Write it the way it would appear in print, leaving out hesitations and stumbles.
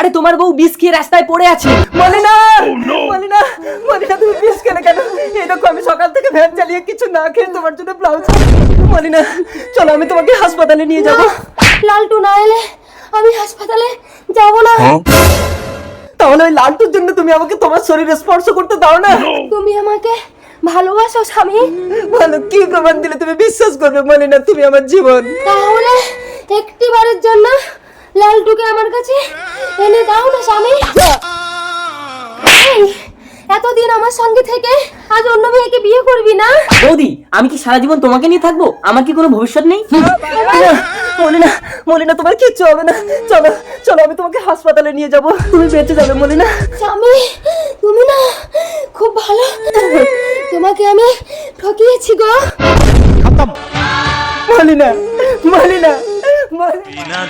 আরে তোমার বউ বিষ খেয়ে রাস্তায় পড়ে আছে। মলিনা, মলিনা, মলিনা তুমি বিষ খেলে কেন? এই দেখো আমি সকাল থেকে ভ্যান চালিয়ে কিছু না খেয়ে তোমার জন্য ব্লাউজ। মলিনা চলো আমি তোমাকে হাসপাতালে নিয়ে যাব। লালটু না এলে আমি হাসপাতালে যাব না। তাহলে ওই লালটুর জন্য তুমি আমাকে তোমার শরীরে স্পর্শ করতে দাও না? তুমি আমাকে ভালোবাসো স্বামী? ভালো কি প্রমাণ দিলে তুমি বিশ্বাস করবে মলিনা? তুমি আমার জীবন। তাহলে একটিবারের জন্য লালটুকে আমার কাছে এনে দাও না স্বামী। এই, এতদিন আমার সঙ্গে থেকে আজ অন্য মেয়েকে বিয়ে করবি না? বৌদি আমি কি সারা জীবন তোমাকে নিয়ে থাকবো? আমার কি কোনো ভবিষ্যৎ নেই? মলিনা, মলিনা তোমার কিচ্ছু হবে না। চলো চলো আমি তোমাকে হাসপাতালে নিয়ে যাব, তুমি বেঁচে যাবে মলিনা। স্বামী তুমি না খুব ভালো, তোমাকে আমি ঠকিয়েছি গো। মলিনা, মলিনা, মলিনা।